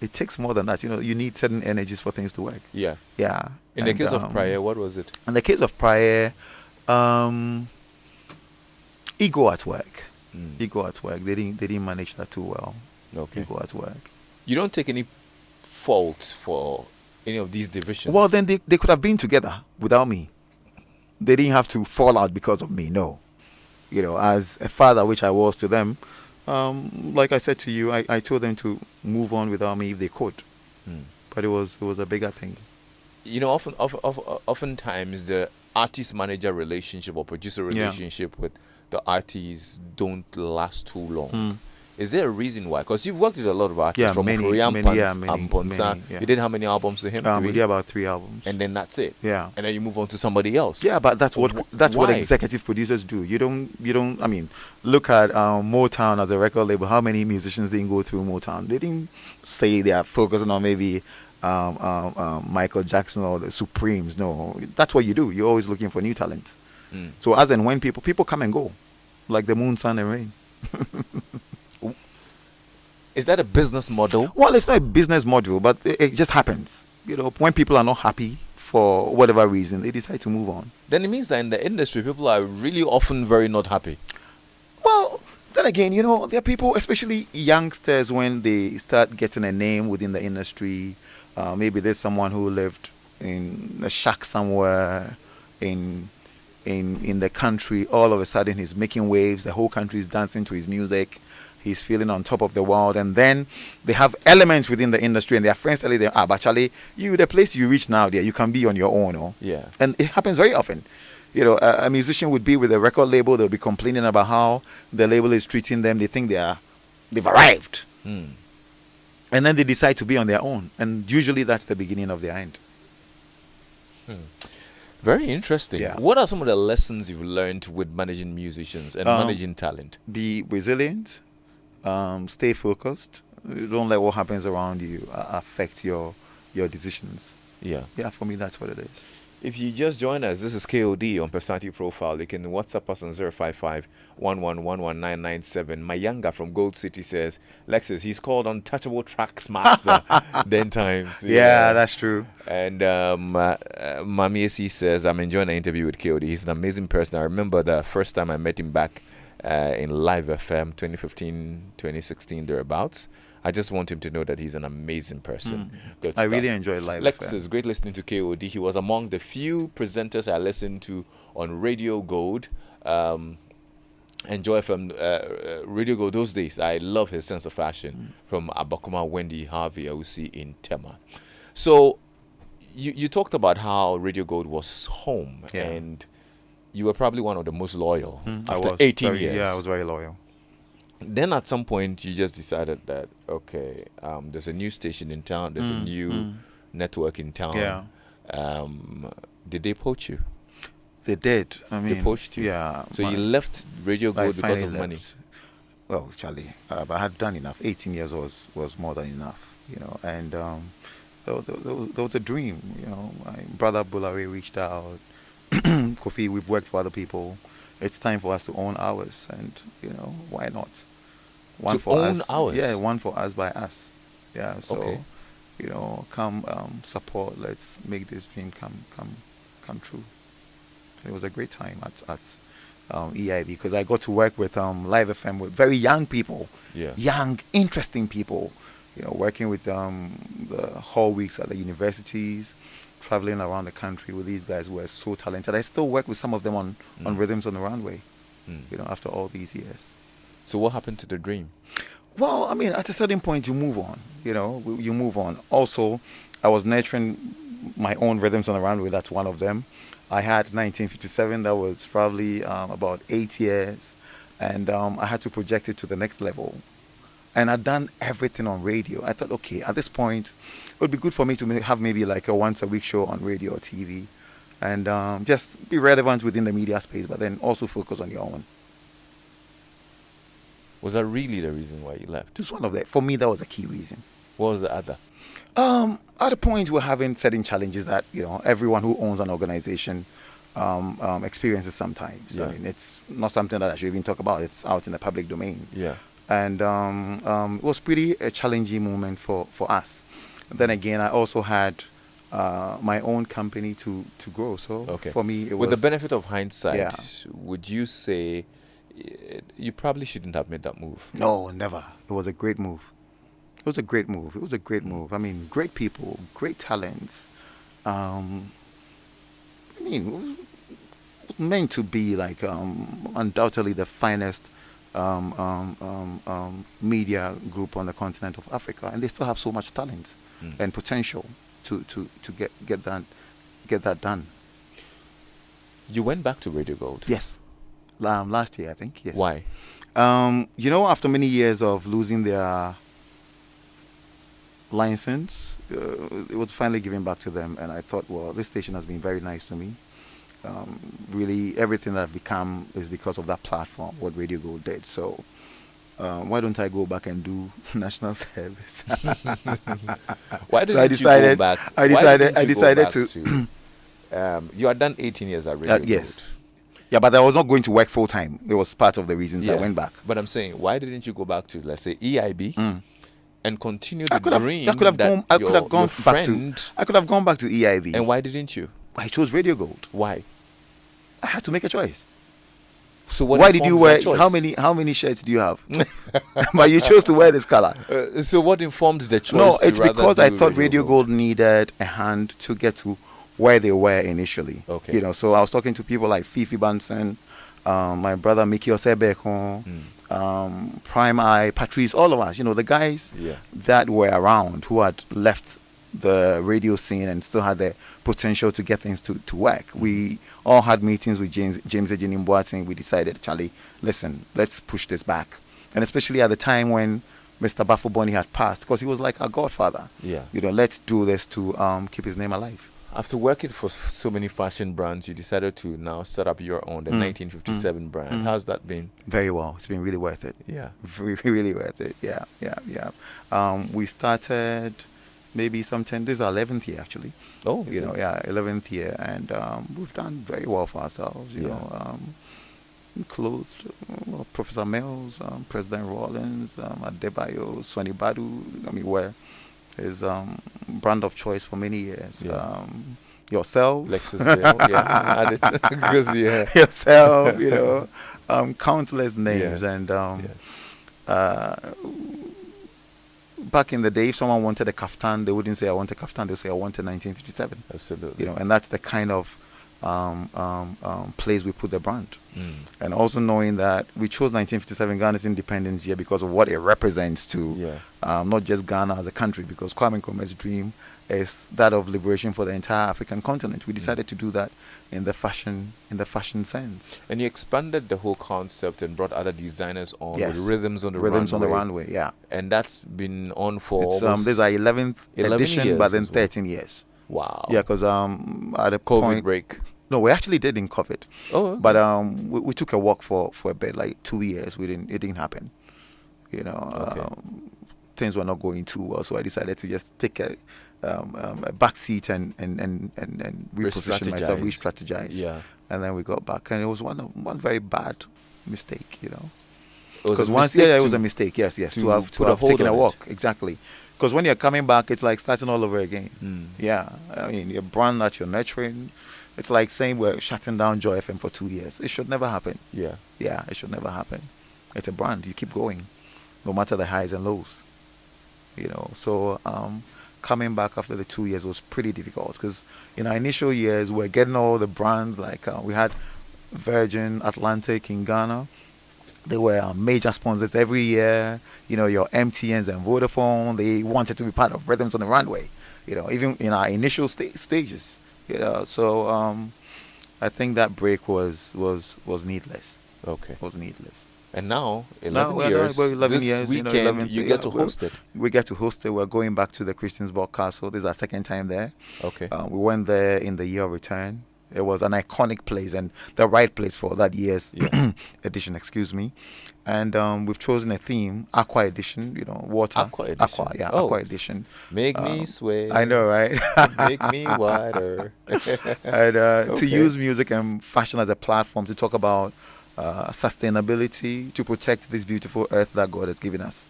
It takes more than that. You know, you need certain energies for things to work. Yeah. Yeah. In the case of Prior, what was it? In the case of Prior, ego at work. Ego at work. They didn't manage that too well. Okay. Ego at work. You don't take any fault for any of these divisions? Well, then they could have been together without me. They didn't have to fall out because of me. No. You know, as a father, which I was to them, like I said to you, I told them to move on without me if they could. But it was a bigger thing. You know, oftentimes the artist-manager relationship or producer relationship with the artists don't last too long. Is there a reason why? Because you've worked with a lot of artists from Korean Amponsa. You did how many albums to him? 3? We did about 3 albums. And then that's it. Yeah. And then you move on to somebody else. Yeah, but that's what executive producers do. You don't. I mean, look at Motown as a record label. How many musicians didn't go through Motown? They didn't say they are focusing on maybe Michael Jackson or the Supremes. No, that's what you do. You're always looking for new talent. So as and when people come and go, like the moon, sun, and rain. Is that a business model? Well, it's not a business model, but it just happens. You know, when people are not happy for whatever reason, they decide to move on. Then it means that in the industry, people are really often very not happy. Well, then again, you know, there are people, especially youngsters, when they start getting a name within the industry. Maybe there's someone who lived in a shack somewhere in the country. All of a sudden, he's making waves. The whole country is dancing to his music. He's feeling on top of the world. And then they have elements within the industry, and their friends tell them, but Charlie, the place you reach now, there, you can be on your own. Oh? Yeah. And it happens very often. A musician would be with a record label. They'll be complaining about how the label is treating them. They think they've arrived. And then they decide to be on their own. And usually that's the beginning of their end. Very interesting. Yeah. What are some of the lessons you've learned with managing musicians and managing talent? Be resilient. Stay focused. Don't let what happens around you affect your decisions. Yeah. Yeah, for me, that's what it is. If you just join us, this is KOD on Personality Profile. You can WhatsApp us on 055 1111997. Mayanga from Gold City says, Lexis, he's called Untouchable Tracks Master 10 times. Yeah, that's true. And Mami AC says, I'm enjoying the interview with KOD. He's an amazing person. I remember the first time I met him back in Live FM 2015, 2016, thereabouts. I just want him to know that he's an amazing person. Good I stuff. really enjoy Live Lexis, FM. great listening to KOD. He was among the few presenters I listened to on Radio Gold. Enjoy from Radio Gold those days. I love his sense of fashion from Abakuma Wendy Harvey Ausi in Tema. So you talked about how Radio Gold was home, and you were probably one of the most loyal after 18 years. Yeah, I was very loyal. Then at some point you just decided that, okay, there's a new station in town, there's a new network in town. Yeah. Did they poach you? They did. I mean, They poached you? Yeah. So you left Radio Gold because of money? Well, Charlie, I had done enough. 18 years was more than enough, and there was a dream, My brother Bulare reached out. Kofi, we've worked for other people. It's time for us to own ours, and why not? One to for own us. ours? Yeah, one for us by us. Yeah. So, Okay. come support. Let's make this dream come true. It was a great time at EIB because I got to work with Live FM with very young people. Yeah. Young, interesting people. Working with the hall weeks at the universities, traveling around the country with these guys who are so talented. I still work with some of them on Rhythms On Da Runway, after all these years. So what happened to the dream? Well, I mean, at a certain point, you move on, you move on. Also, I was nurturing my own Rhythms On Da Runway. That's one of them. I had 1957, that was probably about 8 years. And I had to project it to the next level. And I'd done everything on radio. I thought, okay, at this point, it would be good for me to have maybe like a once-a-week show on radio or TV. And just be relevant within the media space, but then also focus on your own. Was that really the reason why you left? Just one of the, for me, that was a key reason. What was the other? At the point, we're having certain challenges that, everyone who owns an organization experiences sometimes. Yeah. I mean, it's not something that I should even talk about. It's out in the public domain. Yeah. And it was pretty a challenging moment for us. Then again, I also had my own company to grow. So for me, it was... With the benefit of hindsight, Yeah. would you say you probably shouldn't have made that move? No, never. It was a great move. It was a great move. It was a great move. I mean, great people, great talents. I mean, it was meant to be like undoubtedly the finest media group on the continent of Africa, and they still have so much talent and potential to get that done. You went back to Radio Gold? Yes, last year I think. Yes. Why? After many years of losing their license, it was finally given back to them, and I thought, well, this station has been very nice to me. Really, everything that I've become is because of that platform, what Radio Gold did. So, why don't I go back and do national service? Why didn't you go back? I decided to. You had done 18 years at Radio Gold. Yes. Yeah, but I was not going to work full time. It was part of the reasons I went back. But I'm saying, why didn't you go back to, let's say, EIB and continue the dream I could have gone back to EIB. And why didn't you? I chose Radio Gold. Why? I had to make a choice. So what? Why did you wear? How many shirts do you have? But you chose to wear this color. So what informed the choice? No, it's because I thought Radio Gold needed a hand to get to where they were initially. Okay. So I was talking to people like Fifi Banson, my brother Mickey Osebeko, Prime Eye, Patrice, all of us, the guys that were around who had left the radio scene and still had the potential to get things to work. We all had meetings with James Ejini Mboateng. We decided, Charlie, listen, let's push this back. And especially at the time when Mr. Bafo had passed, because he was like our godfather. Yeah. Let's do this to keep his name alive. After working for so many fashion brands, you decided to now set up your own, the 1957 brand. How's that been? Very well. It's been really worth it. Yeah. Really worth it. Yeah. We started maybe sometime, this is our 11th year actually. Oh, 11th year. And we've done very well for ourselves, we clothed Professor Mills, President Rawlins, Adebayo, Sonny Badu, we're his brand of choice for many years. Yourself, Lexis Bill, yourself, countless names. And back in the day, if someone wanted a kaftan, they wouldn't say I want a kaftan, they'll say I want a 1957. Absolutely. And that's the kind of place we put the brand. And also knowing that we chose 1957, Ghana's independence year, because of what it represents to not just Ghana as a country, because Kwame Nkrumah's dream is that of liberation for the entire African continent. We decided to do that in the fashion sense. And you expanded the whole concept and brought other designers on with Rhythms on the Runway. Rhythms on the Runway, yeah. And that's been on for this is our 11th edition, years, but then 13 years. Wow. Yeah, because at a COVID break. No, we actually did in COVID. Oh, okay. But we took a walk for a bit, like 2 years. It didn't happen. Things were not going too well, so I decided to just take a back seat and reposition myself, re-strategize. Yeah. And then we got back, and it was one very bad mistake, It was a mistake. Yes, to have hold taken on a walk, exactly. Because when you're coming back, it's like starting all over again. Yeah, I mean, your brand that you're nurturing. It's like saying we're shutting down Joy FM for 2 years. It should never happen. Yeah, it should never happen. It's a brand. You keep going, no matter the highs and lows. So coming back after the 2 years was pretty difficult, because in our initial years we're getting all the brands, like we had Virgin Atlantic in Ghana. They were major sponsors every year. Your MTNs and Vodafone, they wanted to be part of Rhythms on the Runway. Even in our initial stages. So I think that break was needless. Okay. Was needless. And now, 11 years, this weekend, you get to host it. We get to host it. We're going back to the Christiansborg Castle. This is our second time there. Okay. We went there in the year of return. It was an iconic place and the right place for that year's edition, And we've chosen a theme, Aqua Edition, water. Aqua Edition. Aqua Edition. Make me sway. I know, right? Make me wider. And to use music and fashion as a platform to talk about sustainability, to protect this beautiful earth that God has given us.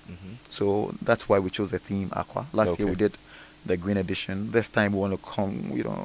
So that's why we chose the theme Aqua. Last year we did the Green Edition. This time we want to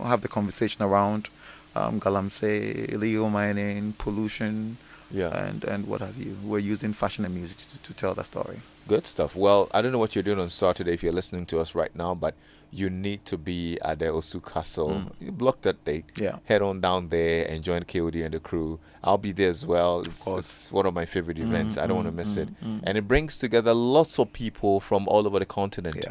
have the conversation around galamsey, illegal mining, pollution, and what have you. We're using fashion and music to tell the story. Good stuff. Well, I don't know what you're doing on Saturday if you're listening to us right now, but you need to be at the Osu Castle. You block that date. Yeah. Head on down there and join KOD and the crew. I'll be there as well. It's one of my favorite events. I don't want to miss it. And it brings together lots of people from all over the continent.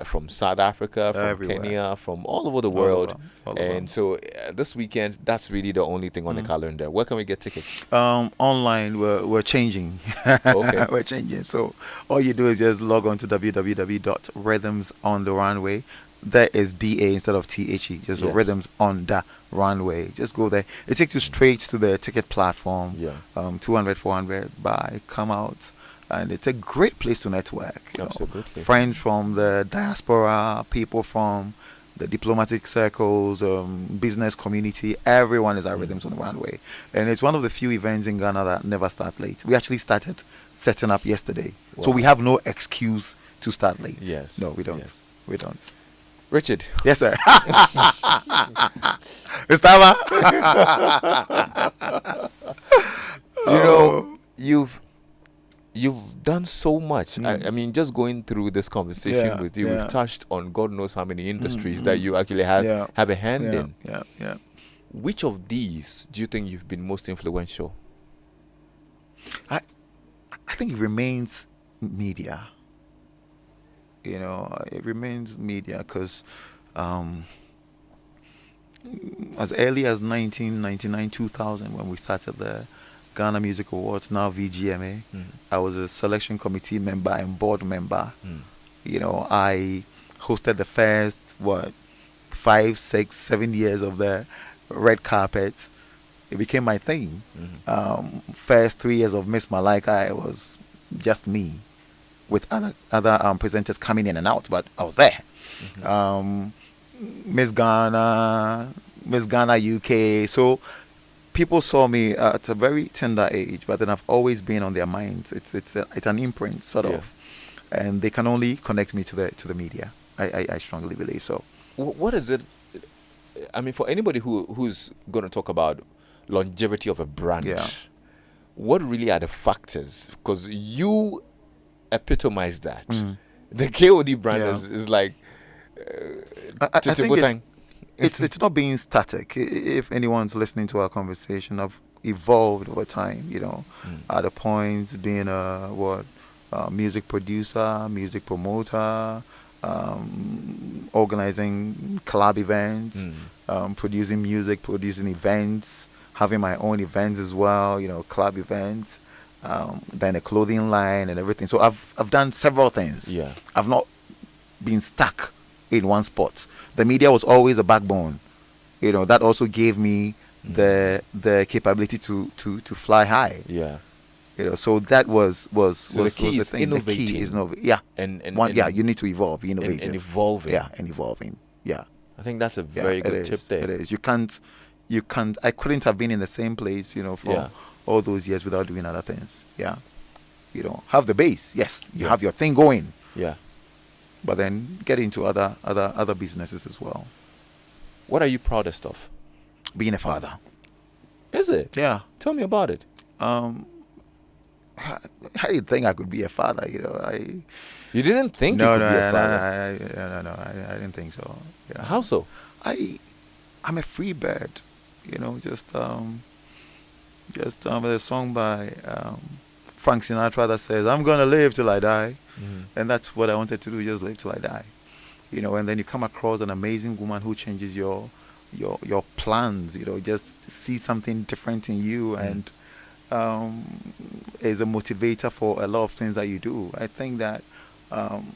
From South Africa, from Everywhere. Kenya, from all over the world. All over. And so this weekend, that's really the only thing on the calendar. Where can we get tickets? Online, we're changing. Okay. We're changing. So all you do is just log on to www.rhythmsondarunway. There is DA instead of THE. Just Rhythms on Da Runway. Just go there. It takes you straight to the ticket platform. 200, 400, buy, come out. And it's a great place to network. Absolutely. Friends from the diaspora, people from the diplomatic circles, business community, everyone is at Rhythms on the Runway. And it's one of the few events in Ghana that never starts late. We actually started setting up yesterday. Wow. So we have no excuse to start late. Yes. No, we don't. Yes. We don't. Richard. Yes, sir. Gustavo. you've done so much. I mean, just going through this conversation with you, we've touched on God knows how many industries that you actually have a hand in. Yeah. Which of these do you think you've been most influential? I think it remains media. You know, it remains media because as early as 1999, 2000, when we started the Ghana Music Awards, now VGMA, I was a selection committee member and board member. You know, I hosted the first 5, 6, 7 years of the red carpet. It became my thing. First 3 years of Miss Malika, it was just me with other presenters coming in and out, but I was there. Miss Ghana UK. So people saw me at a very tender age, but then I've always been on their minds. It's an imprint sort of, and they can only connect me to the media. I strongly believe so. What is it? I mean, for anybody who's going to talk about longevity of a brand, what really are the factors? Because you epitomize that. The KOD brand is like. I think it's not being static. If anyone's listening to our conversation, I've evolved over time. You know, at a point being a music producer, music promoter, organizing club events, producing music, producing events, having my own events as well. You know, club events, then a clothing line and everything. So I've done several things. Yeah, I've not been stuck in one spot. The media was always the backbone. You know, that also gave me the capability to fly high. Yeah. You know, so that was the key is thing. Innovating. The key is you need to evolve, innovate, and evolving. Yeah, and evolving. Yeah. I think that's a very good tip there. It is. You can't. I couldn't have been in the same place, you know, for all those years without doing other things. Yeah. You know, have the base. Yes, you have your thing going. Yeah. But then get into other businesses as well. What are you proudest of? Being a father. Is it? Yeah. Tell me about it. I didn't think I could be a father, you know. You didn't think you could be a father? I didn't think so. Yeah. How so? I'm a free bird, you know. Just there's a song by Frank Sinatra that says, "I'm gonna live till I die," and that's what I wanted to do, just live till I die, you know. And then you come across an amazing woman who changes your plans, you know, just see something different in you, and is a motivator for a lot of things that you do. I think that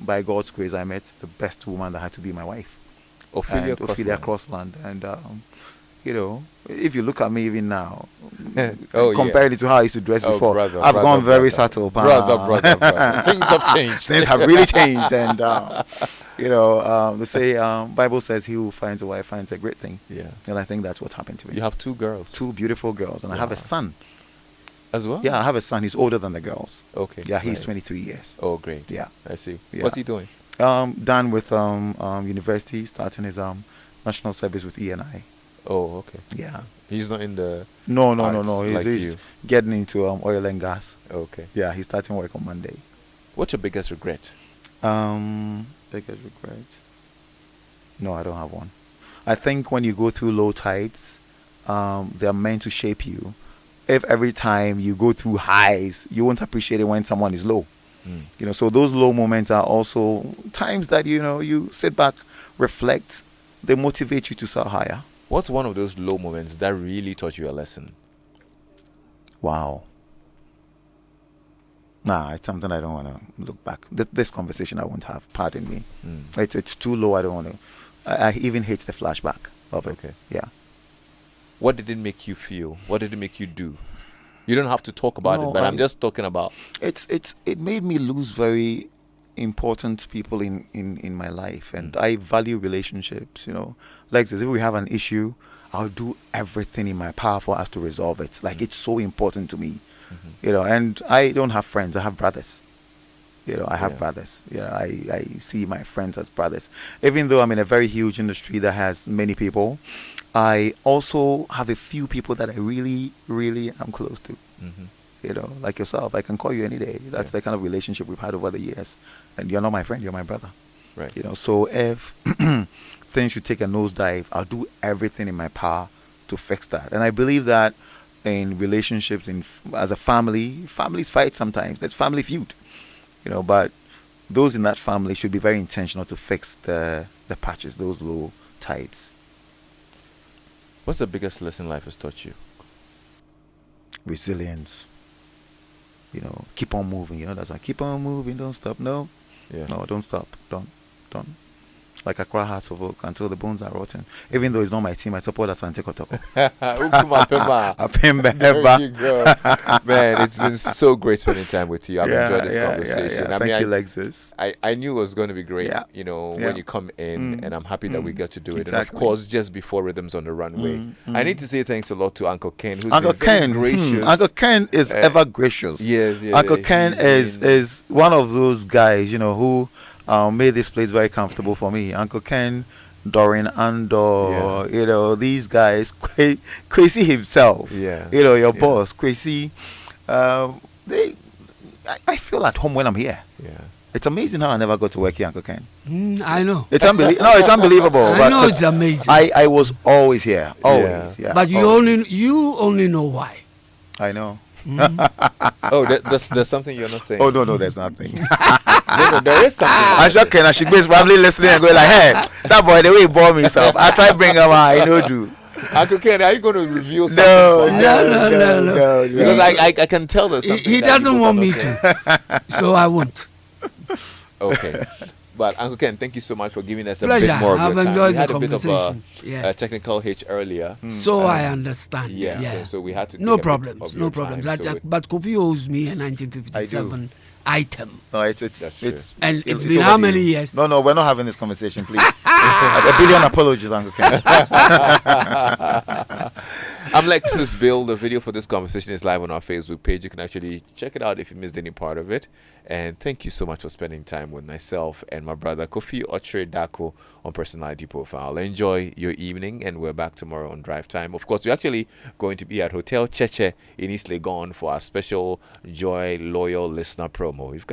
by God's grace, I met the best woman that had to be my wife, Ophelia Crossland, and you know, if you look at me even now, compared it to how I used to dress before, I've gone very subtle. Brother. Things have changed. Things have really changed, and you know, they say Bible says he who finds a wife finds a great thing. Yeah, and I think that's what happened to me. You have 2 girls, 2 beautiful girls, and I have a son as well. Yeah, I have a son. He's older than the girls. Okay. Yeah, he's 23 years. Oh, great. Yeah, I see. Yeah. What's he doing? Done with university, starting his national service with ENI. Oh, okay. Yeah. He's not in the No. He's getting into oil and gas. Okay. Yeah, he's starting work on Monday. What's your biggest regret? Biggest regret? No, I don't have one. I think when you go through low tides, they're meant to shape you. If every time you go through highs, you won't appreciate it when someone is low. You know, so those low moments are also times that, you know, you sit back, reflect, they motivate you to soar higher. What's one of those low moments that really taught you a lesson? Wow. Nah, it's something I don't want to look back. This conversation I won't have. Pardon me. It's too low. I don't want to. I even hate the flashback of it. Okay. Yeah. What did it make you feel? What did it make you do? You don't have to talk about it, but I'm just talking about. It made me lose very important people in my life, and I value relationships, you know. Like if we have an issue, I'll do everything in my power for us to resolve it. Like it's so important to me, you know. And I don't have friends, I have brothers. You know, I have brothers. You know, I see my friends as brothers. Even though I'm in a very huge industry that has many people, I also have a few people that I really, really am close to. like yourself. I can call you any day. That's the kind of relationship we've had over the years. And you're not my friend, you're my brother. Right. So if things should take a nosedive, I'll do everything in my power to fix that. And I believe that in relationships, as a family, families fight sometimes. There's family feud, but those in that family should be very intentional to fix the patches, those low tides. What's the biggest lesson life has taught you? Resilience. Keep on moving. That's why keep on moving. Don't stop. No, don't stop. Don't. Like Accra Hearts of Oak until the bones are rotten. Even though it's not my team, I support Asante Kotoko. There you go. Man, it's been so great spending time with you. I've enjoyed this conversation. Thank you, Lexis. I knew it was going to be great, when you come in, and I'm happy that we get to do it. And of course, just before Rhythms on the Runway, I need to say thanks a lot to Uncle Ken, who's been very gracious. Uncle Ken is ever gracious. Yes. Uncle Ken is one of those guys, who made this place very comfortable for me. Uncle Ken, Dorin Andor, these guys, Kwesi himself, your boss, Kwesi, I feel at home when I'm here. Yeah. It's amazing how I never got to work here, Uncle Ken. I know. It's unbelievable. No, it's unbelievable. I know it's amazing. I was always here. Always. Yeah. But you only know why. I know. There's something you're not saying. Oh, no, there's nothing. No, there is something. I should be probably listening and going like, hey, that boy, the way he bore me himself. I try to bring him out, I know do. Uncle Ken, are you going to reveal something? No. Because I can tell there's something. He doesn't want me to, so I won't. Okay. But Uncle Ken, thank you so much for giving us a Pleasure. bit more of your time. I've enjoyed we had the a bit of conversation. a technical hitch earlier. So I understand. Yeah. Yeah. So we had to take No a bit problems. of No your problems. time, But Kofi owes me a 1957 item. No, it's And it's been how many years? No, we're not having this conversation, please. A billion apologies, Uncle Ken. I'm Lexis Bill. The video for this conversation is live on our Facebook page. You can actually check it out if you missed any part of it. And thank you so much for spending time with myself and my brother Kofi Okyere Darko on Personality Profile. Enjoy your evening, and we're back tomorrow on Drive Time. Of course, we're actually going to be at Hotel Cheche in East Legon for our special Joy Loyal Listener promo. We've got